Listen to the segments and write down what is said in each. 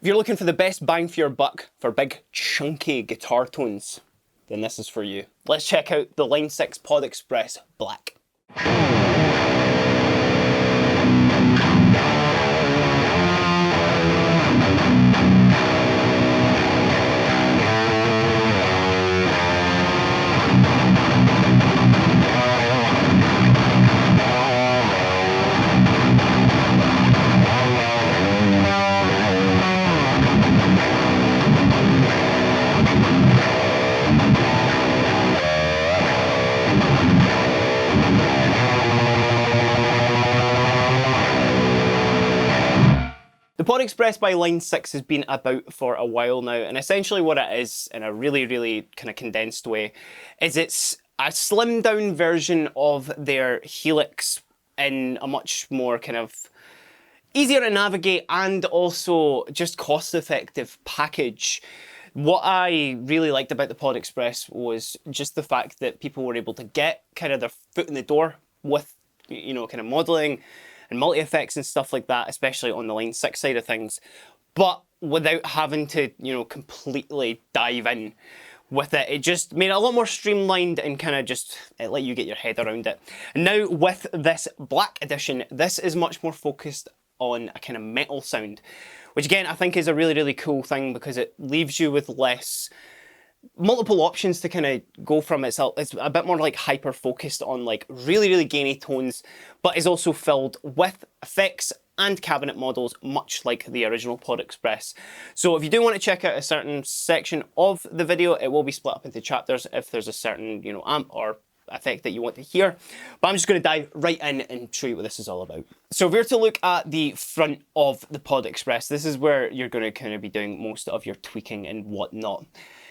If you're looking for the best bang for your buck for big, chunky guitar tones, then this is for you. Let's check out the Line 6 Pod Express Black. The Pod Express by Line 6 has been about for a while now, and essentially what it is, in a really kind of condensed way, is it's a slimmed down version of their Helix in a much more kind of easier to navigate and also just cost effective package. What I really liked about the Pod Express was just the fact that people were able to get kind of their foot in the door with, you know, kind of modelling and multi-effects and stuff like that, especially on the Line 6 side of things, but without having to, you know, completely dive in with it. It just made it a lot more streamlined and kind of just let you get your head around it. And now with this Black Edition, this is much more focused on a kind of metal sound, which again I think is a really cool thing because it leaves you with multiple options to kind of go from. It's a bit more like hyper focused on like really gainy tones, but is also filled with effects and cabinet models, much like the original Pod Express. So if you do want to check out a certain section of the video, it will be split up into chapters if there's a certain, you know, amp or effect that you want to hear. But I'm just going to dive right in and show you what this is all about. So if we're to look at the front of the Pod Express, this is where you're going to kind of be doing most of your tweaking and whatnot.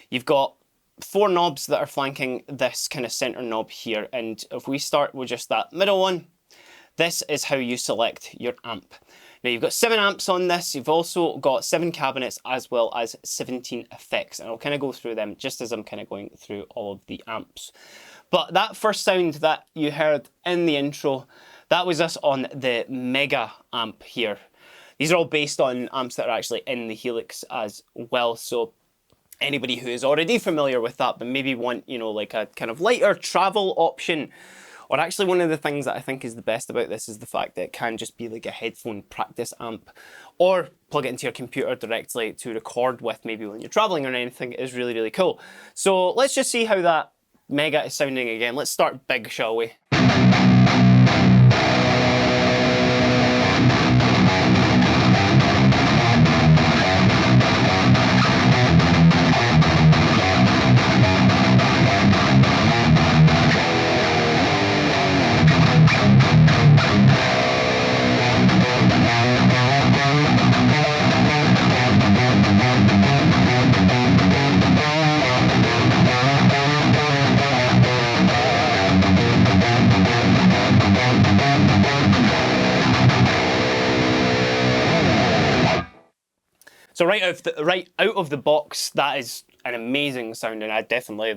You've got 4 knobs that are flanking this kind of center knob here, and if we start with just that middle one, this is how you select your amp. Now you've got 7 amps on this, you've also got 7 cabinets as well as 17 effects, and I'll kind of go through them just as I'm kind of going through all of the amps. But that first sound that you heard in the intro, that was us on the Mega amp here. These are all based on amps that are actually in the Helix as well, so anybody who is already familiar with that but maybe want, you know, like a kind of lighter travel option, or actually one of the things that I think is the best about this is the fact that it can just be like a headphone practice amp, or plug it into your computer directly to record with maybe when you're traveling or anything, is really cool. So let's just see how that Mega is sounding again. Let's start big, shall we? So right out of the box, that is an amazing sound, and I definitely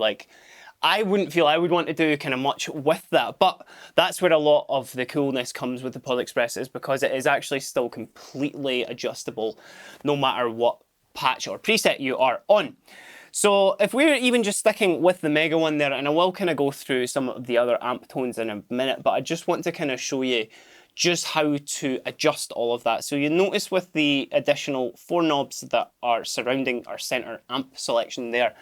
I wouldn't feel I would want to do kind of much with that, but that's where a lot of the coolness comes with the Pod Express, is because it is actually still completely adjustable no matter what patch or preset you are on. So if we're even just sticking with the Mega one there, and I will kind of go through some of the other amp tones in a minute, but I just want to kind of show you just how to adjust all of that. So you notice with the additional 4 knobs that are surrounding our center amp selection there,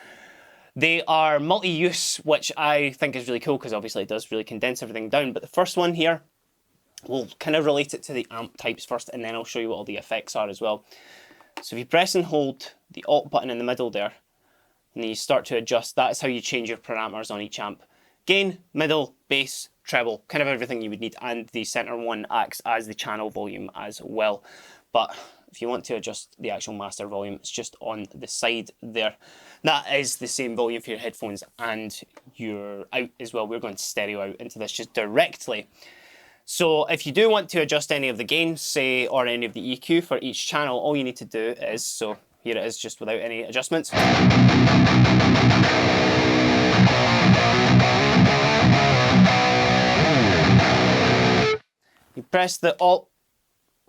they are multi-use, which I think is really cool because obviously it does really condense everything down. But the first one here, we'll kind of relate it to the amp types first, and then I'll show you what all the effects are as well. So if you press and hold the Alt button in the middle there, and then you start to adjust, that is how you change your parameters on each amp. Gain, middle, bass, treble, kind of everything you would need, and the center one acts as the channel volume as well. But if you want to adjust the actual master volume, it's just on the side there. That is the same volume for your headphones and your out as well. We're going to stereo out into this just directly. So if you do want to adjust any of the gain, say, or any of the EQ for each channel, all you need to do is, so here it is just without any adjustments. You press the Alt,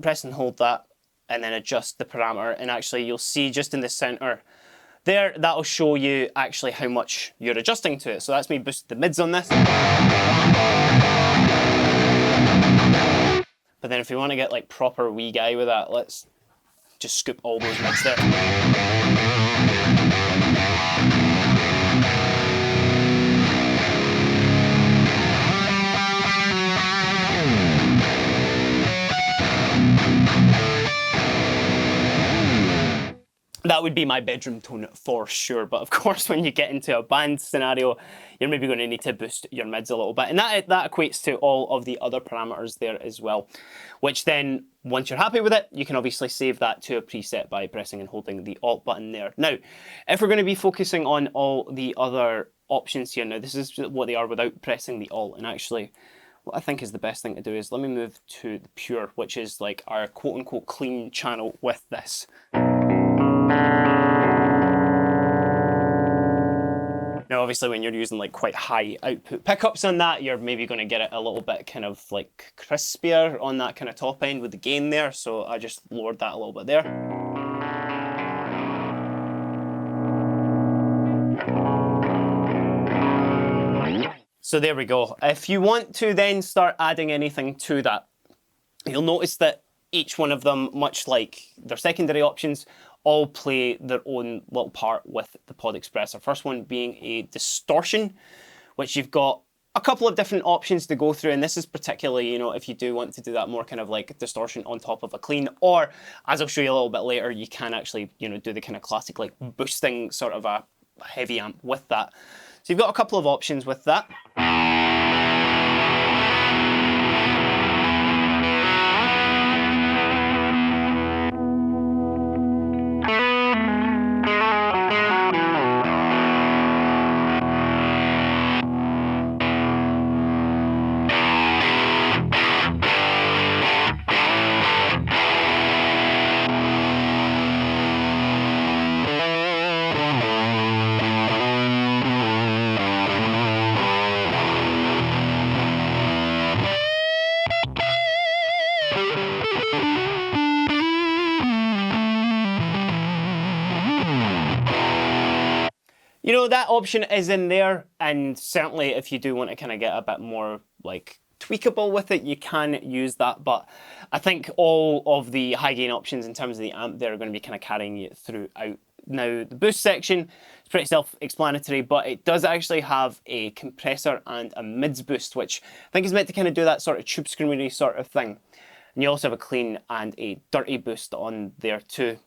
press and hold that, and then adjust the parameter, and actually you'll see just in the center there, that'll show you actually how much you're adjusting to it. So that's me boosting the mids on this. But then if we want to get like proper wee guy with that, let's just scoop all those mids there. That would be my bedroom tone for sure, but of course when you get into a band scenario, you're maybe going to need to boost your mids a little bit, and that equates to all of the other parameters there as well, which then, once you're happy with it, you can obviously save that to a preset by pressing and holding the Alt button there. Now, if we're going to be focusing on all the other options here, now this is what they are without pressing the Alt, and actually what I think is the best thing to do is let me move to the pure, which is like our quote-unquote clean channel with this. Now obviously when you're using like quite high output pickups on that, you're maybe going to get it a little bit kind of like crispier on that kind of top end with the gain there, so I just lowered that a little bit there. So there we go. If you want to then start adding anything to that, you'll notice that each one of them, much like their secondary options, all play their own little part with the pod expressor. First one being a distortion, which you've got a couple of different options to go through, and this is particularly, you know, if you do want to do that more kind of like distortion on top of a clean, or as I'll show you a little bit later, you can actually, you know, do the kind of classic like boosting sort of a heavy amp with that. So you've got a couple of options with that. You know, that option is in there, and certainly if you do want to kind of get a bit more like tweakable with it, you can use that, but I think all of the high gain options in terms of the amp there are going to be kind of carrying you throughout. Now the boost section is pretty self-explanatory, but it does actually have a compressor and a mids boost, which I think is meant to kind of do that sort of tube screamery sort of thing. And you also have a clean and a dirty boost on there too.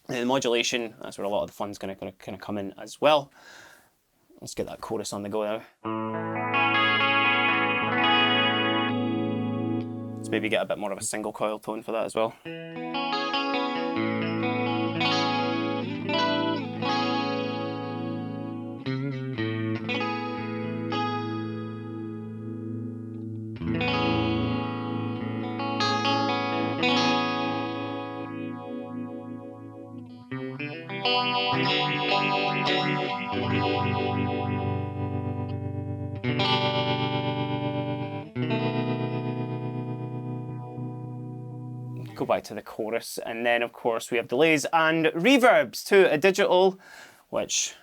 And the modulation, that's where a lot of the fun's going to kind of come in as well. Let's get that chorus on the go now. Let's maybe get a bit more of a single coil tone for that as well. Go back to the chorus, and then of course we have delays and reverbs to a digital, which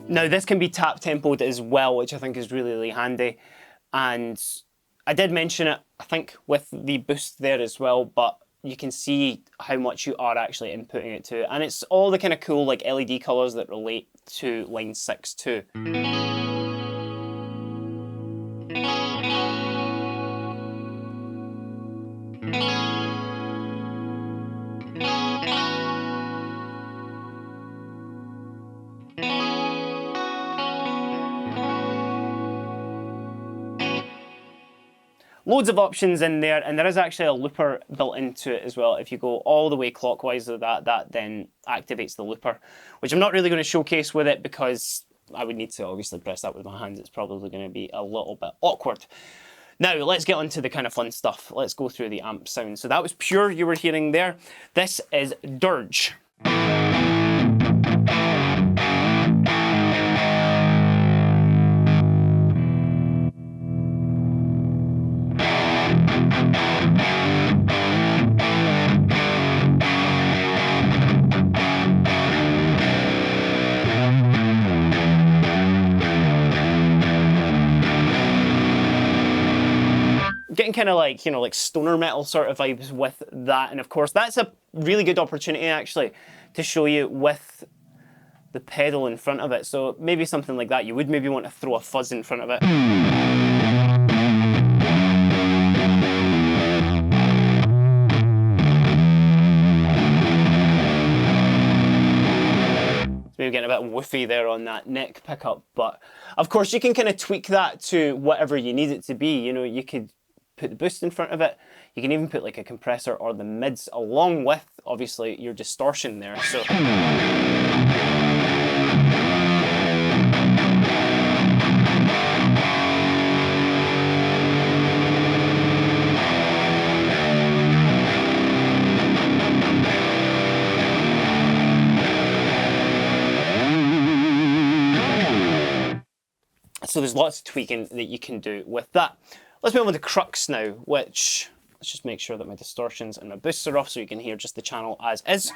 now this can be tap tempoed as well, which I think is really, really handy. And I did mention it, I think, with the boost there as well, but you can see how much you are actually inputting it to, and it's all the kind of cool like LED colors that relate to line 6 too. Loads of options in there, and there is actually a looper built into it as well. If you go all the way clockwise with that, that then activates the looper, which I'm not really going to showcase with it because I would need to obviously press that with my hands. It's probably going to be a little bit awkward. Now let's get on to the kind of fun stuff. Let's go through the amp sound. So that was pure you were hearing there. This is dirge. getting kind of like, you know, like stoner metal sort of vibes with that. And of course, that's a really good opportunity actually to show you with the pedal in front of it. So maybe something like that, you would maybe want to throw a fuzz in front of it. Maybe getting a bit woofy there on that neck pickup, but of course you can kind of tweak that to whatever you need it to be. You know, you could put the boost in front of it, you can even put like a compressor or the mids along with obviously your distortion there. So there's lots of tweaking that you can do with that. Let's move on to crux now, which, let's just make sure that my distortions and my boosts are off so you can hear just the channel as is.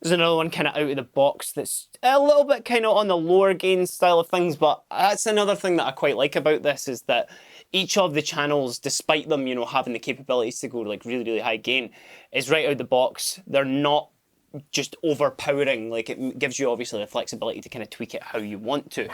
There's another one kind of out of the box that's a little bit kind of on the lower gain style of things, but that's another thing that I quite like about this, is that each of the channels, despite them, you know, having the capabilities to go like really, really high gain, is right out the box. They're not just overpowering, like it gives you obviously the flexibility to kind of tweak it how you want to.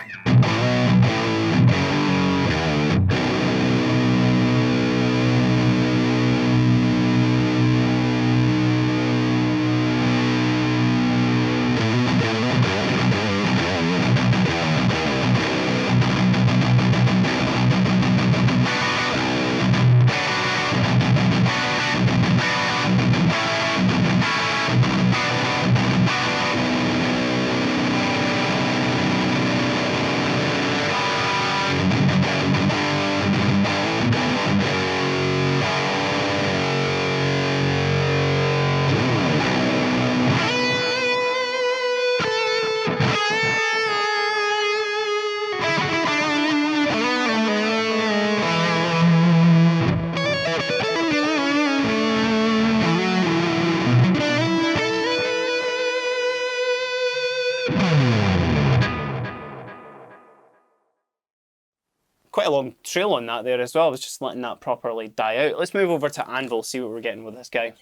Quite a long trail on that there as well. I was just letting that properly die out. Let's move over to anvil, see what we're getting with this guy.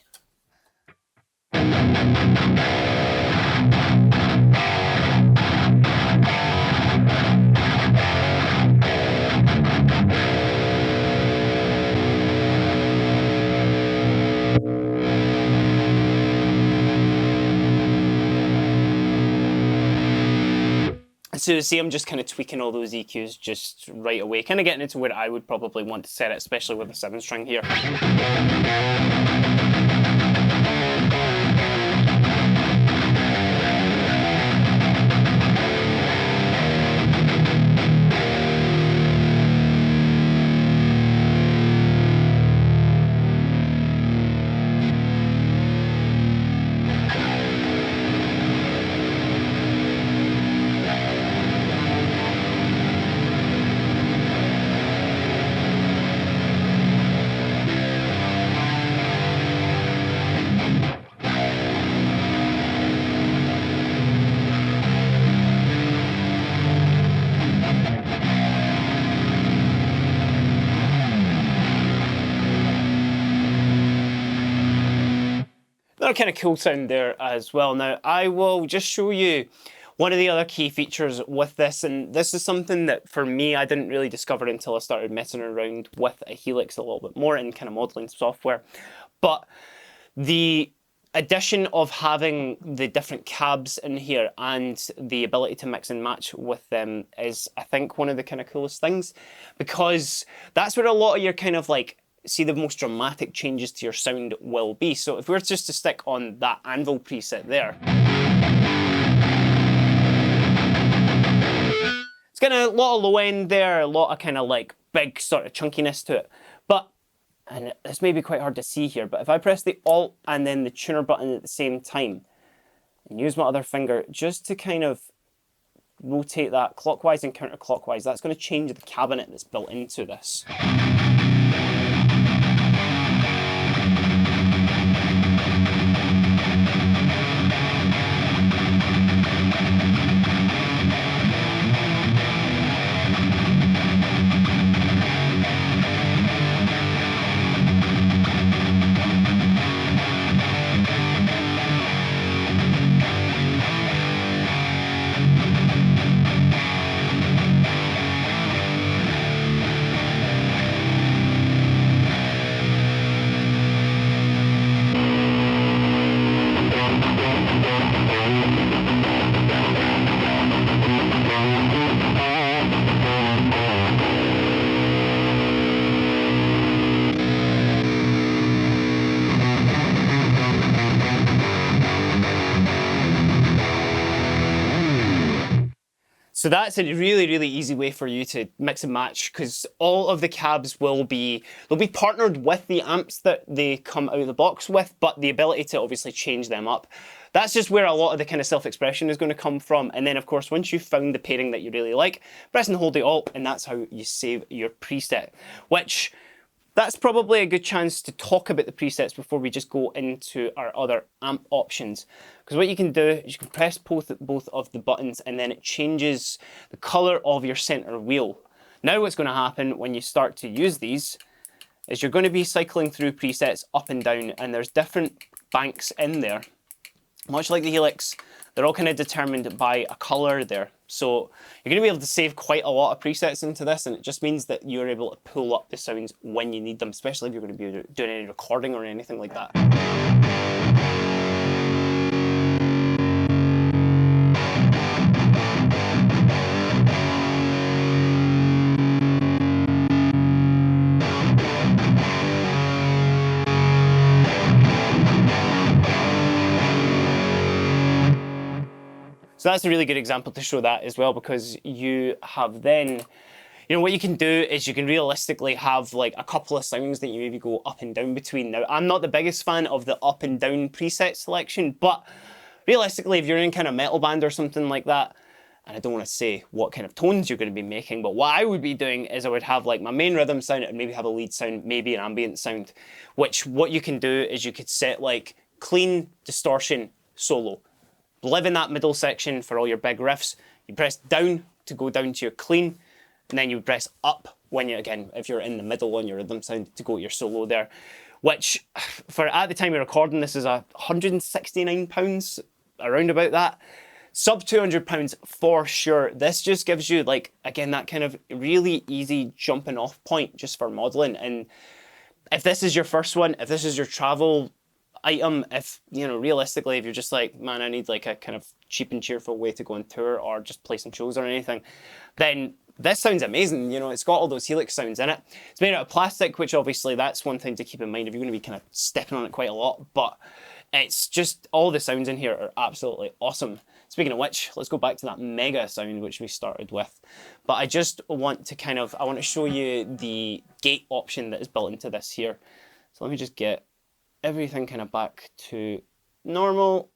So you see, I'm just kind of tweaking all those EQs just right away, kind of getting into where I would probably want to set it, especially with the 7-string here. Another kind of cool sound there as well. Now, I will just show you one of the other key features with this, and this is something that for me I didn't really discover until I started messing around with a Helix a little bit more in kind of modeling software. But the addition of having the different cabs in here and the ability to mix and match with them is, I think, one of the kind of coolest things, because that's where a lot of your kind of like, see the most dramatic changes to your sound will be. So if we were just to stick on that anvil preset there, it's got a lot of low end there, a lot of kind of like big sort of chunkiness to it. But, and this may be quite hard to see here, but if I press the Alt and then the tuner button at the same time, and use my other finger just to kind of rotate that clockwise and counterclockwise, that's going to change the cabinet that's built into this. So that's a really, really easy way for you to mix and match, because all of the cabs they'll be partnered with the amps that they come out of the box with, but the ability to obviously change them up. That's just where a lot of the kind of self-expression is going to come from. And then of course, once you've found the pairing that you really like, press and hold the Alt, and that's how you save your preset, which that's probably a good chance to talk about the presets before we just go into our other amp options. Because what you can do is you can press both of the buttons, and then it changes the color of your center wheel. Now what's going to happen when you start to use these is you're going to be cycling through presets up and down, and there's different banks in there. Much like the Helix, they're all kind of determined by a color there. So you're going to be able to save quite a lot of presets into this, and it just means that you're able to pull up the sounds when you need them, especially if you're going to be doing any recording or anything like that. So that's a really good example to show that as well, because you have then, you know, what you can do is you can realistically have like a couple of sounds that you maybe go up and down between. Now, I'm not the biggest fan of the up and down preset selection, but realistically, if you're in kind of metal band or something like that, and I don't want to say what kind of tones you're going to be making, but what I would be doing is I would have like my main rhythm sound and maybe have a lead sound, maybe an ambient sound, which what you can do is you could set like clean, distortion, solo. Live in that middle section for all your big riffs. You press down to go down to your clean, and then you press up when you, again, if you're in the middle on your rhythm sound, to go to your solo there, which for at the time of recording, this is £169, around about that. Sub £200 for sure. This just gives you like, again, that kind of really easy jumping off point just for modeling. And if this is your first one, if this is your travel item, if, you know, realistically, if you're just like, man, I need like a kind of cheap and cheerful way to go on tour or just play some shows or anything, then this sounds amazing. You know, it's got all those Helix sounds in it. It's made out of plastic, which obviously that's one thing to keep in mind if you're going to be kind of stepping on it quite a lot, but it's just, all the sounds in here are absolutely awesome. Speaking of which, let's go back to that mega sound which we started with. But I just want to kind of, I want to show you the gate option that is built into this here. So let me just get everything kind of back to normal.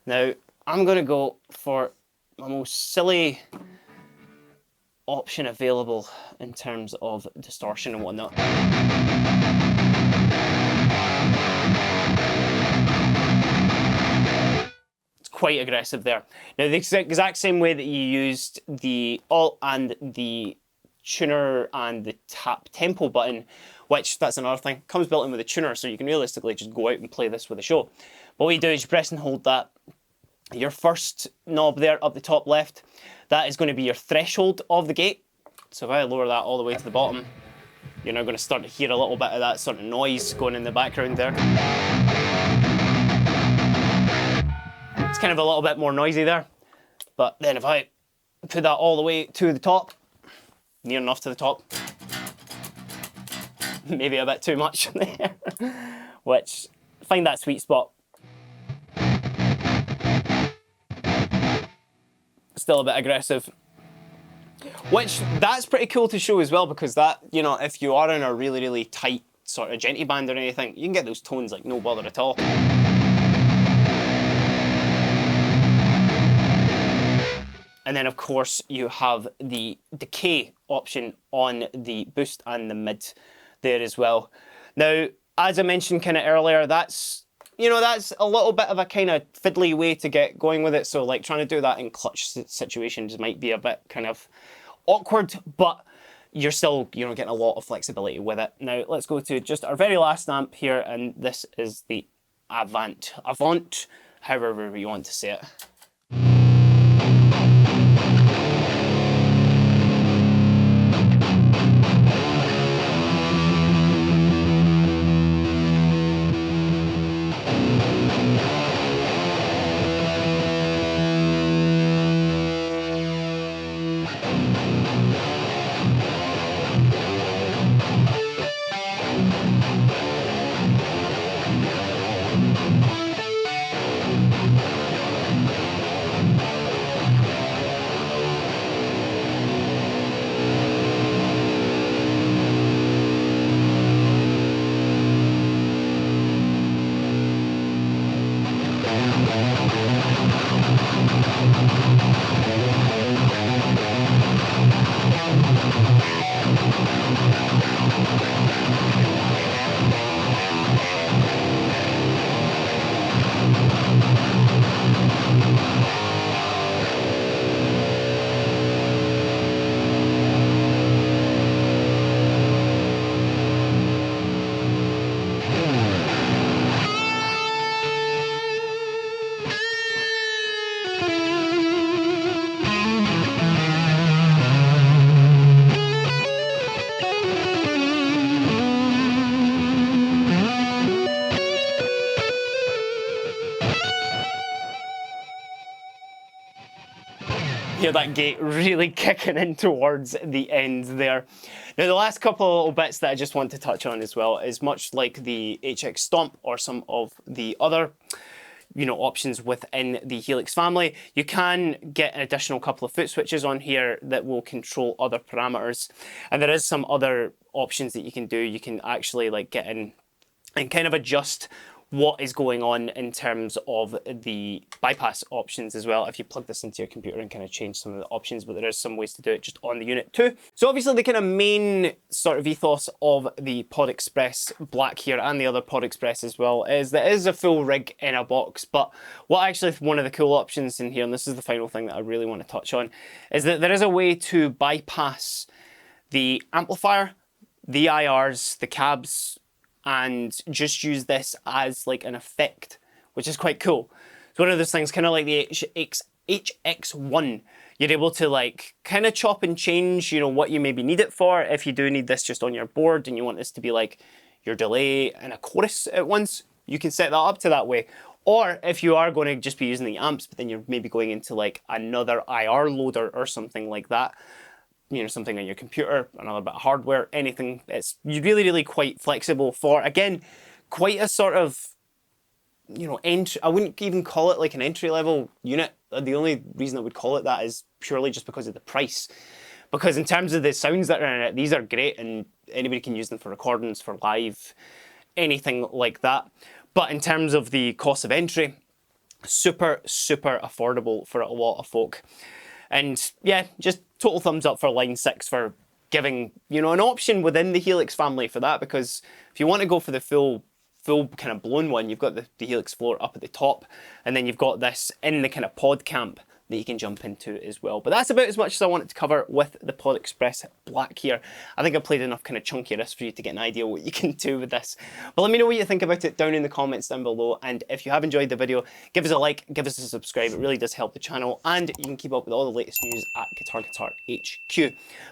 Now, I'm going to go for my most silly option available in terms of distortion and whatnot. It's quite aggressive there. Now, the exact same way that you used the Alt and the tuner and the tap tempo button, which, that's another thing, comes built in with a tuner, so you can realistically just go out and play this with a show. What you do is you press and hold that. Your first knob there up the top left, that is going to be your threshold of the gate. So if I lower that all the way to the bottom, you're now going to start to hear a little bit of that sort of noise going in the background there. It's kind of a little bit more noisy there. But then if I put that all the way to the top, near enough to the top, maybe a bit too much there, which, find that sweet spot. Still a bit aggressive, which that's pretty cool to show as well, because that, you know, if you are in a really, really tight sort of djenty band or anything, you can get those tones like no bother at all. And then of course you have the decay option on the boost and the mid there as well. Now, as I mentioned kind of earlier, that's, you know, that's a little bit of a kind of fiddly way to get going with it. So like trying to do that in clutch situations might be a bit kind of awkward, but you're still, you know, getting a lot of flexibility with it. Now let's go to just our very last amp here, and this is the Avant, however you want to say it. that gate really kicking in towards the end there. Now the last couple of little bits that I just want to touch on as well is much like the HX Stomp or some of the other options within the Helix family, you can get an additional couple of foot switches on here that will control other parameters. And there is some other options that you can do. You can actually like get in and kind of adjust what is going on in terms of the bypass options as well if you plug this into your computer and kind of change some of the options, but there is some ways to do it just on the unit too. So obviously the kind of main sort of ethos of the Pod Express Black here and the other Pod Express as well is that it is a full rig in a box, but what actually one of the cool options in here, and this is the final thing that I really want to touch on, is that there is a way to bypass the amplifier, the IRs, the cabs, and just use this as like an effect, which is quite cool. It's one of those things, kind of like the HX1. You're able to like kind of chop and change, what you maybe need it for. If you do need this just on your board and you want this to be like your delay and a chorus at once, you can set that up to that way. Or if you are going to just be using the amps, but then you're maybe going into like another IR loader or something like that, something on your computer, another bit of hardware, anything. It's really quite flexible for, again, quite a sort of, entry. I wouldn't even call it like an entry-level unit. The only reason I would call it that is purely just because of the price. Because in terms of the sounds that are in it, these are great and anybody can use them for recordings, for live, anything like that. But in terms of the cost of entry, super affordable for a lot of folk. And yeah, just total thumbs up for Line 6 for giving, an option within the Helix family for that, because if you want to go for the full kind of blown one, you've got the Helix floor up at the top, and then you've got this in the kind of pod camp that you can jump into as well. But that's about as much as I wanted to cover with the Pod Express Black here. I think I played enough kind of chunky risks for you to get an idea what you can do with this. But let me know what you think about it down in the comments down below. And if you have enjoyed the video, give us a like, give us a subscribe. It really does help the channel. And you can keep up with all the latest news at Guitar HQ.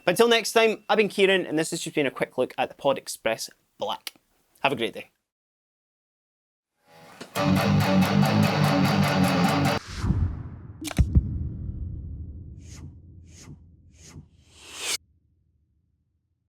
But until next time, I've been Kieran, and this has just been a quick look at the Pod Express Black. Have a great day.